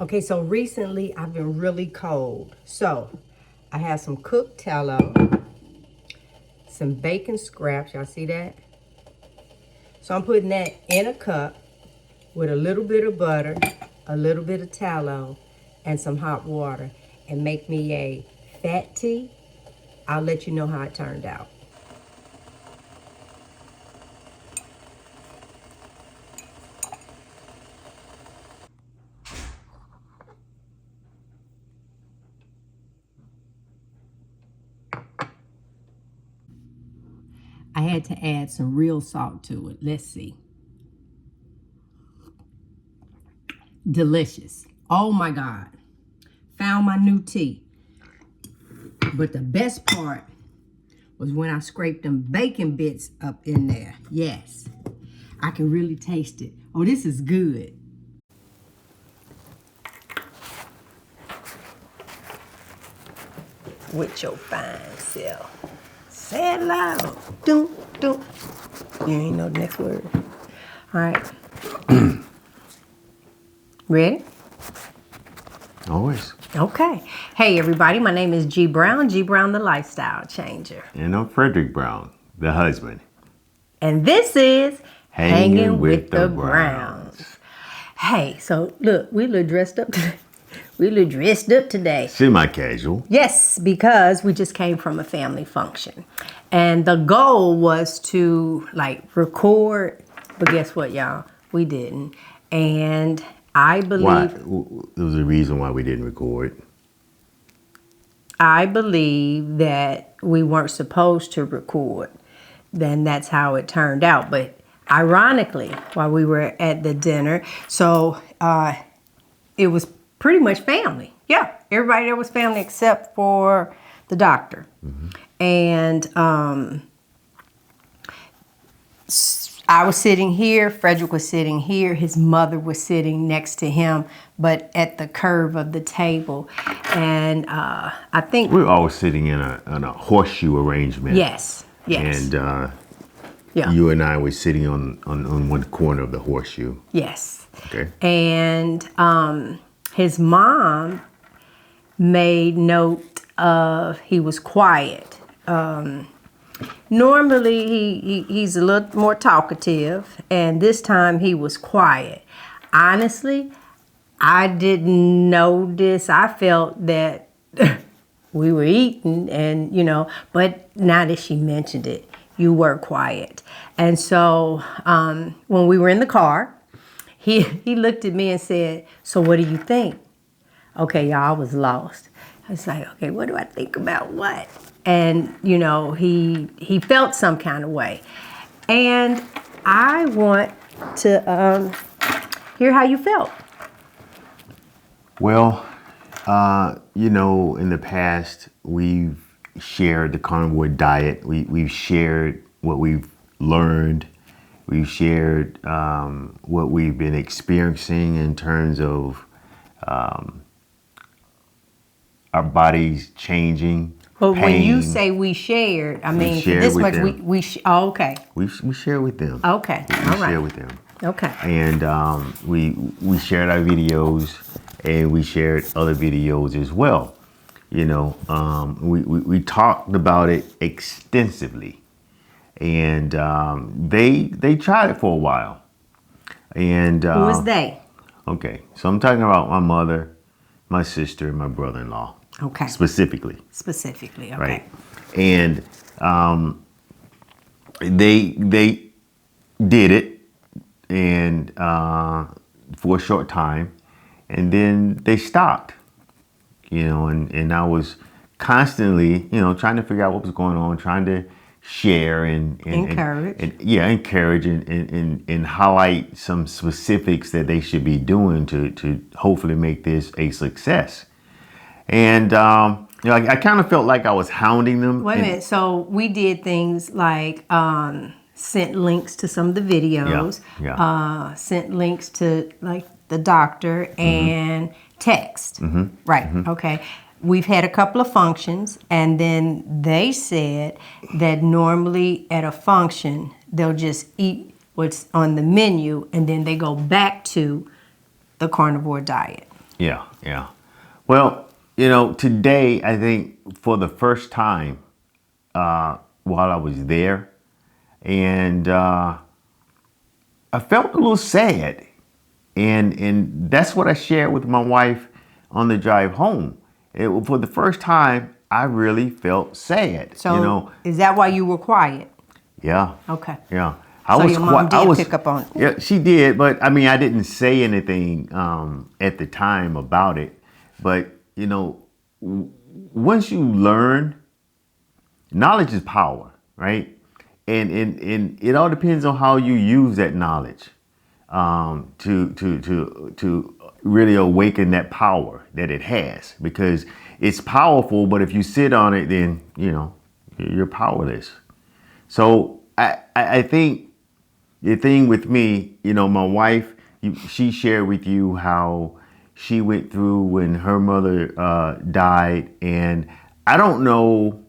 Okay, so recently I've been really cold. So I have some cooked tallow, some bacon scraps. Y'all see that? So I'm putting that in a cup with a little bit of butter, a little bit of tallow, and some hot water, and make me a fat tea. I'll let you know how it turned out. I had to add some real salt to it. Let's see. Delicious. Oh my God. Found my new tea. But the best part was when I scraped them bacon bits up in there. Yes. I can really taste it. Oh, this is good. With your fine self. Say it loud. Doom, doom. You ain't know the next word. All right. Ready? Always. Okay. Hey, everybody. My name is G Brown. G Brown, the lifestyle changer. And I'm Frederick Brown, the husband. And this is Hanging with the Browns. Hey, so look, we look dressed up today. We look dressed up today. Semi-casual. Yes, because we just came from a family function. And the goal was to record, but guess what, y'all? We didn't. And I believe... Why? There was a reason why we didn't record. I believe that we weren't supposed to record. Then that's how it turned out. But ironically, while we were at the dinner, so it was pretty much family. Yeah, everybody there was family except for the doctor. Mm-hmm. And I was sitting here, Frederick was sitting here, his mother was sitting next to him, but at the curve of the table. And I think... We were always sitting in a horseshoe arrangement. Yes, yes. And you and I were sitting on one corner of the horseshoe. Yes. Okay. And his mom made note of he was quiet. Normally he's a little more talkative, and this time he was quiet. Honestly, I didn't notice. I felt that we were eating, and but now that she mentioned it, you were quiet. And so when we were in the car, he looked at me and said, "So what do you think?" Okay, y'all, I was lost. I was like, okay, what do I think about what? And, he felt some kind of way. And I want to hear how you felt. Well, in the past, we've shared the carnivore diet. We've shared what we've learned. We've shared what we've been experiencing in terms of our bodies changing. But pain. When you say we shared, I mean, for this much, okay. We share with them. Okay, we all right. share with them. Okay. And we shared our videos, and we shared other videos as well. We talked about it extensively, and they tried it for a while. And who was they? Okay, so I'm talking about my mother, my sister, and my brother-in-law. Okay. Specifically, okay. Right. And they did it, and for a short time, and then they stopped. And I was constantly, trying to figure out what was going on, trying to share and encourage. Encourage and highlight some specifics that they should be doing to hopefully make this a success. And I kind of felt like I was hounding them. Wait a minute. So we did things like sent links to some of the videos, sent links to the doctor, and text. Mm-hmm. Right. Mm-hmm. Okay. We've had a couple of functions, and then they said that normally at a function, they'll just eat what's on the menu, and then they go back to the carnivore diet. Yeah, yeah. Well, you know, today I think for the first time while I was there, and I felt a little sad, and that's what I shared with my wife on the drive home. For the first time, I really felt sad. You So know, is that why you were quiet? yeah, Okay. yeah. So your mom did pick up on it. Yeah, she did, but I mean, I didn't say anything at the time about it. But you know, once you learn, knowledge is power, right? And it all depends on how you use that knowledge to really awaken that power that it has, because it's powerful. But if you sit on it, then you know you're powerless. So I think the thing with me, you know, my wife, she shared with you how she went through when her mother died, and I don't know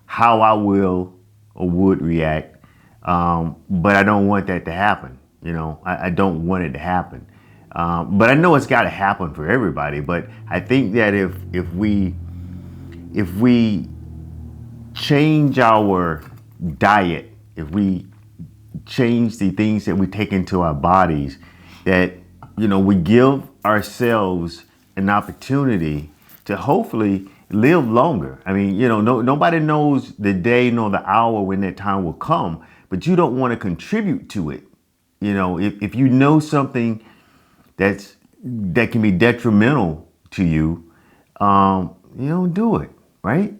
how I will or would react, but I don't want that to happen. You know, I don't want it to happen, but I know it's got to happen for everybody. But I think that if we change our diet, if we change the things that we take into our bodies, that you know we give ourselves an opportunity to hopefully live longer. I mean, you know, nobody knows the day nor the hour when that time will come, but you don't want to contribute to it. You know, if you know something that can be detrimental to you, you don't do it, right?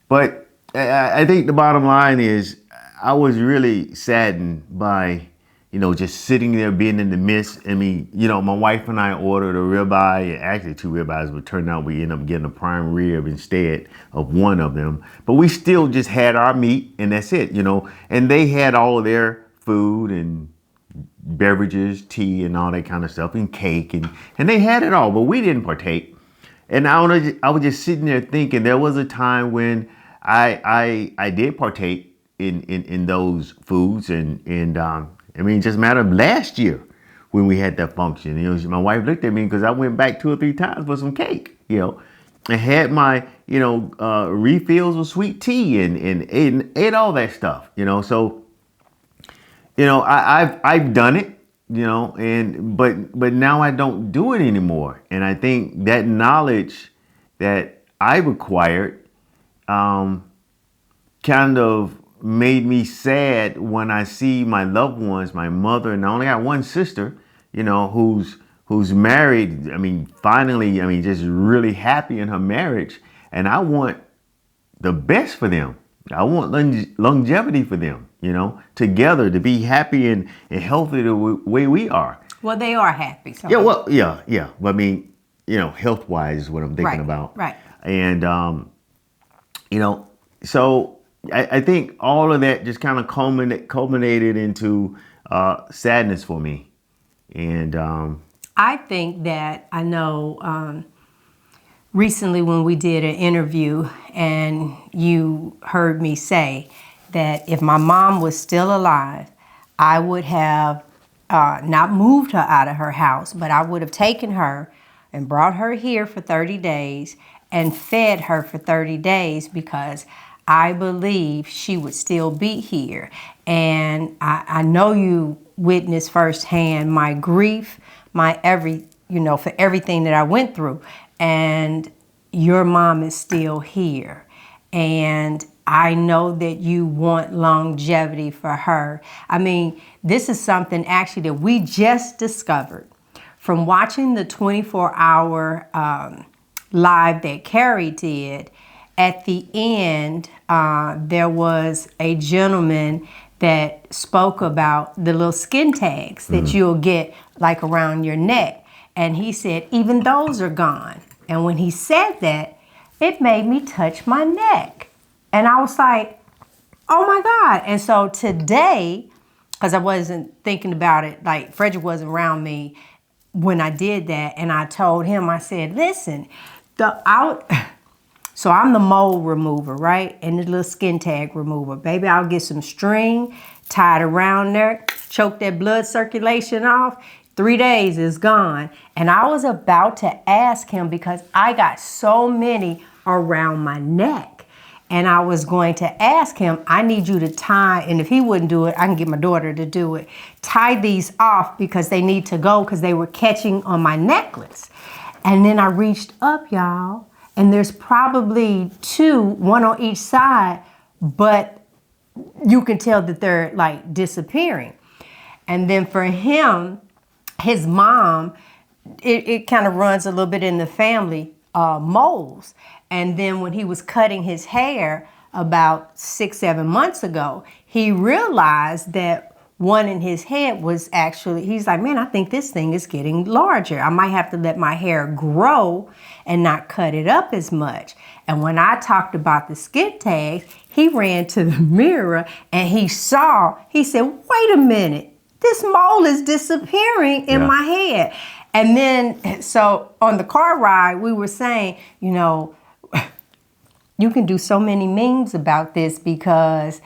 But I think the bottom line is I was really saddened by, you know, just sitting there being in the midst. I mean, you know, my wife and I ordered a ribeye, actually two ribeyes, but turned out we ended up getting a prime rib instead of one of them. But we still just had our meat and that's it, you know. And they had all of their food and beverages, tea and all that kind of stuff, and cake, and they had it all, but we didn't partake. And I was just sitting there thinking there was a time when I did partake in those foods, and I mean, just a matter of last year when we had that function. You know, my wife looked at me because I went back 2 or 3 times for some cake. You know, and had my refills of sweet tea and ate all that stuff. You know, so you know I've done it. You know, and but now I don't do it anymore, and I think that knowledge that I've acquired kind of made me sad when I see my loved ones, my mother, and I only got one sister, you know, who's married. I mean, finally, I mean, just really happy in her marriage, and I want the best for them. I want longevity for them, you know, together to be happy and healthy the way we are. Well, they are happy. So. Yeah, well, yeah. But I mean, you know, health wise is what I'm thinking about. Right. And, you know, so I think all of that just kind of culminated into sadness for me. And I think that I know recently when we did an interview and you heard me say that if my mom was still alive, I would have not moved her out of her house, but I would have taken her and brought her here for 30 days and fed her for 30 days because I believe she would still be here. And I know you witnessed firsthand my grief, my for everything that I went through. And your mom is still here. And I know that you want longevity for her. I mean, this is something actually that we just discovered from watching the 24-hour live that Carrie did. At the end, there was a gentleman that spoke about the little skin tags that you'll get like around your neck. And he said, even those are gone. And when he said that, it made me touch my neck. And I was like, oh my God. And so today, because I wasn't thinking about it, like Frederick wasn't around me when I did that. And I told him, I said, listen, so I'm the mole remover, right? And the little skin tag remover. Baby, I'll get some string, tie it around there, choke that blood circulation off, 3 days is gone. And I was about to ask him because I got so many around my neck. And I was going to ask him, I need you to tie, and if he wouldn't do it, I can get my daughter to do it. Tie these off because they need to go because they were catching on my necklace. And then I reached up, y'all, and there's probably two, one on each side, but you can tell that they're like disappearing. And then for him, his mom, it kind of runs a little bit in the family, moles. And then when he was cutting his hair about 6-7 months ago, he realized that one in his head was actually, he's like, man, I think this thing is getting larger. I might have to let my hair grow and not cut it up as much. And when I talked about the skip tags, he ran to the mirror and he said, wait a minute, this mole is disappearing in my head. And then, so on the car ride, we were saying, you can do so many memes about this because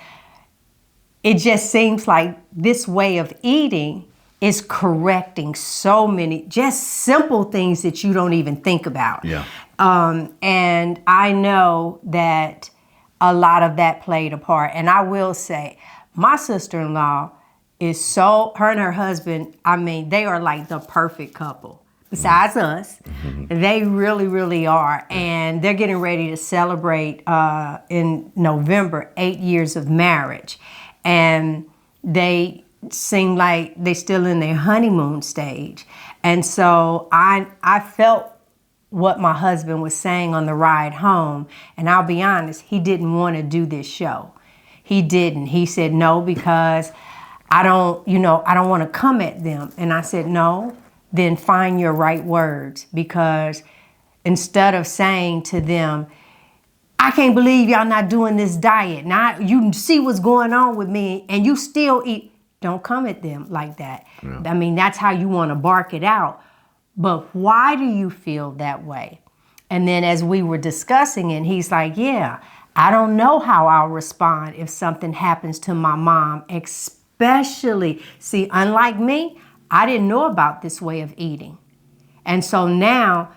it just seems like this way of eating is correcting so many just simple things that you don't even think about. Yeah. And I know that a lot of that played a part. And I will say, my sister-in-law is her and her husband, I mean, they are like the perfect couple. Besides us, they really, really are. And they're getting ready to celebrate in November 8 years of marriage. And they seem like they're still in their honeymoon stage. And so I felt what my husband was saying on the ride home. And I'll be honest, he didn't want to do this show. He didn't. He said no because I don't want to come at them. And I said, no, then find your right words, because instead of saying to them, I can't believe y'all not doing this diet. Now you see what's going on with me and you still eat. Don't come at them like that. Yeah. I mean, that's how you want to bark it out. But why do you feel that way? And then as we were discussing it, he's like, yeah, I don't know how I'll respond if something happens to my mom, especially, see, unlike me, I didn't know about this way of eating. And so now,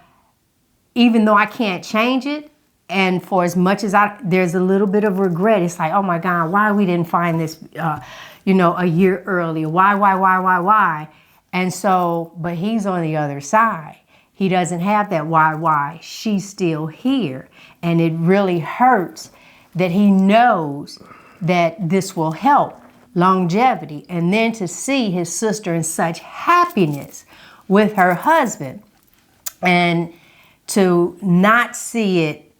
even though I can't change it, and for as much as there's a little bit of regret, it's like, oh my God, why we didn't find this, a year earlier? Why? And so, but he's on the other side. He doesn't have that why. She's still here. And it really hurts that he knows that this will help longevity. And then to see his sister in such happiness with her husband and to not see it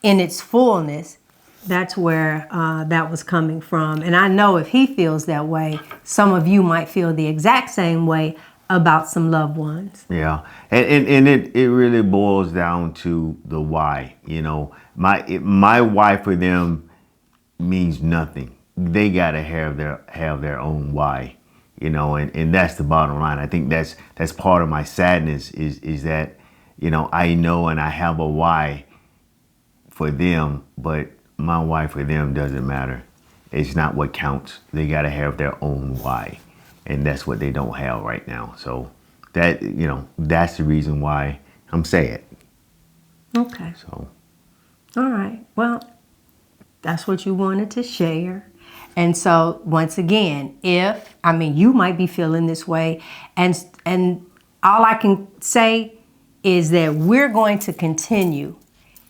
in its fullness, that's where that was coming from. And I know if he feels that way, some of you might feel the exact same way about some loved ones. Yeah, and it really boils down to the why. My why for them means nothing. They gotta have their own why. And that's the bottom line. I think that's part of my sadness is that I know and I have a why for them, but my why for them doesn't matter. It's not what counts. They got to have their own why. And that's what they don't have right now. So that, that's the reason why I'm sad. Okay. So. All right. Well, that's what you wanted to share. And so once again, you might be feeling this way, and all I can say is that we're going to continue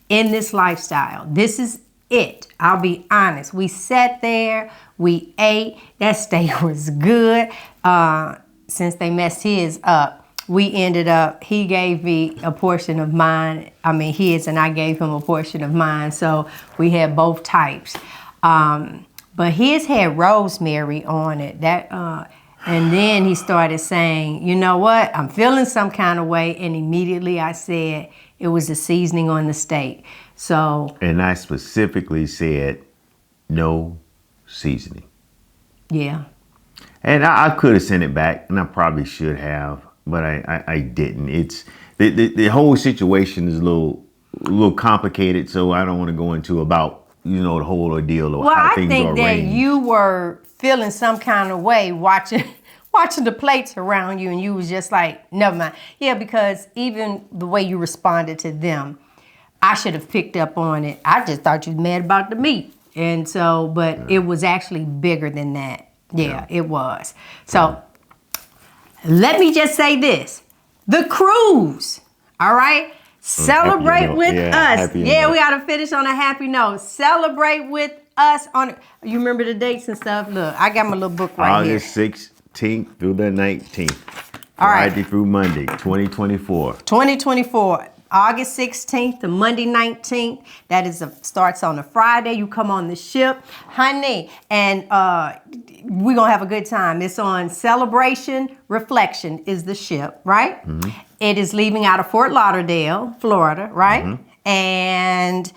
in this lifestyle. This is it. I'll be honest. We sat there, we ate. That steak was good. Since they messed his up, he gave me a portion of mine. His, and I gave him a portion of mine. So we had both types. But his had rosemary on it. And then he started saying, you know what? I'm feeling some kind of way. And immediately I said it was the seasoning on the steak. So. And I specifically said no seasoning. Yeah. And I could have sent it back, and I probably should have, but I didn't. It's the whole situation is a little complicated, so I don't want to go into about the whole ordeal of how things are arranged. Well, I think that you were feeling some kind of way watching watching the plates around you and you was just like, never mind. Yeah, because even the way you responded to them, I should have picked up on it. I just thought you was mad about the meat. And so, but it was actually bigger than that. Yeah, it was. So let me just say this. The cruise, all right? Celebrate with us. Yeah, we got to finish on a happy note. Celebrate with us on. You remember the dates and stuff? Look, I got my little book right here. August 16th through the 19th. All right. Friday through Monday, 2024. 2024. August 16th to Monday 19th. That is starts on a Friday. You come on the ship, honey, and we're gonna have a good time. It's on Celebration Reflection is the ship, right? Mm-hmm. It is leaving out of Fort Lauderdale, Florida, right? Mm-hmm. And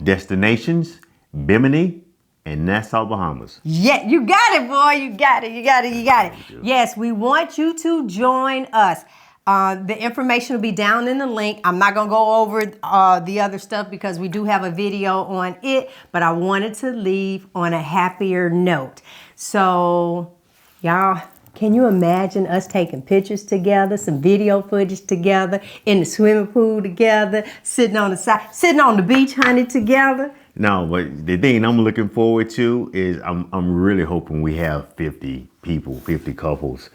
destinations, Bimini and Nassau, Bahamas. Yeah, you got it, boy. You got it. Yes, we want you to join us. The information will be down in the link. I'm not going to go over the other stuff because we do have a video on it, but I wanted to leave on a happier note. So, y'all, can you imagine us taking pictures together, some video footage together, in the swimming pool together, sitting on the beach, honey, together? No, but the thing I'm looking forward to is I'm really hoping we have 50 people, 50 couples.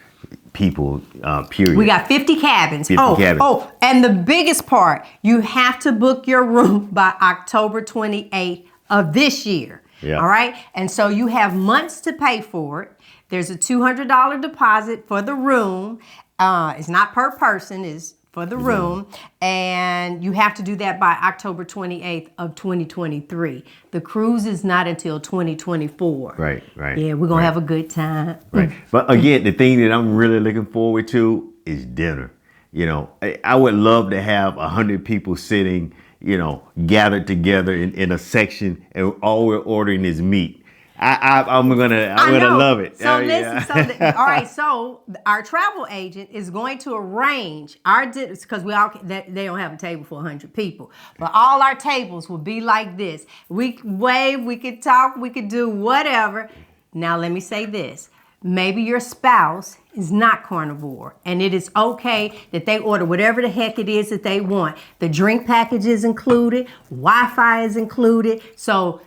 People, period. We got 50 cabins. 50 cabins. Oh, and the biggest part, you have to book your room by October 28th of this year. Yeah. All right? And so you have months to pay for it. There's a $200 deposit for the room. It's not per person, it's for the room. And you have to do that by October 28th of 2023. The cruise is not until 2024. Right. Yeah, we're going to have a good time. Right. But again, the thing that I'm really looking forward to is dinner. You know, I would love to have 100 people sitting, you know, gathered together in a section and all we're ordering is meat. I'm gonna love it. So listen, all right. So our travel agent is going to arrange our dinners because they don't have a table for 100 people, but all our tables will be like this. We could wave, we could talk, we could do whatever. Now let me say this: maybe your spouse is not carnivore, and it is okay that they order whatever the heck it is that they want. The drink package is included, Wi-Fi is included. So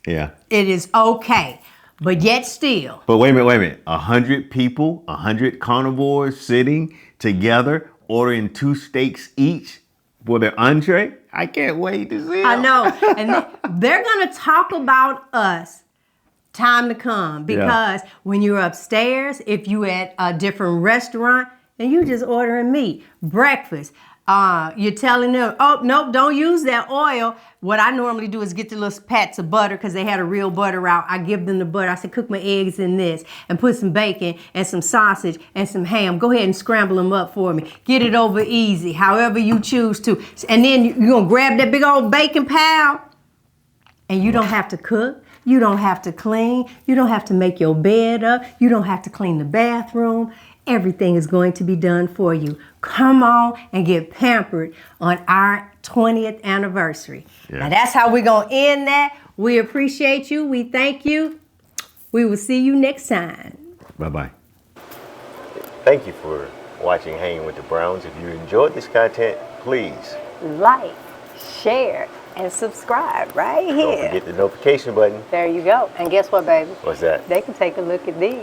Yeah. It is okay, but yet still. But wait a minute. 100 people, 100 carnivores sitting together, ordering 2 steaks each for their entree. I can't wait to see it. I know. And they're going to talk about us time to come because when you're upstairs, if you at a different restaurant and you just ordering meat, breakfast, you're telling them, oh, nope, don't use that oil. What I normally do is get the little pats of butter because they had a real butter out. I give them the butter. I said, cook my eggs in this and put some bacon and some sausage and some ham. Go ahead and scramble them up for me. Get it over easy, however you choose to. And then you're going to grab that big old bacon pile and you don't have to cook. You don't have to clean. You don't have to make your bed up. You don't have to clean the bathroom. Everything is going to be done for you. Come on and get pampered on our 20th anniversary. Yeah. Now that's how we're going to end that. We appreciate you. We thank you. We will see you next time. Bye-bye. Thank you for watching Hanging with the Browns. If you enjoyed this content, please like, share, and subscribe right here. Don't forget the notification button. There you go. And guess what, baby? What's that? They can take a look at these.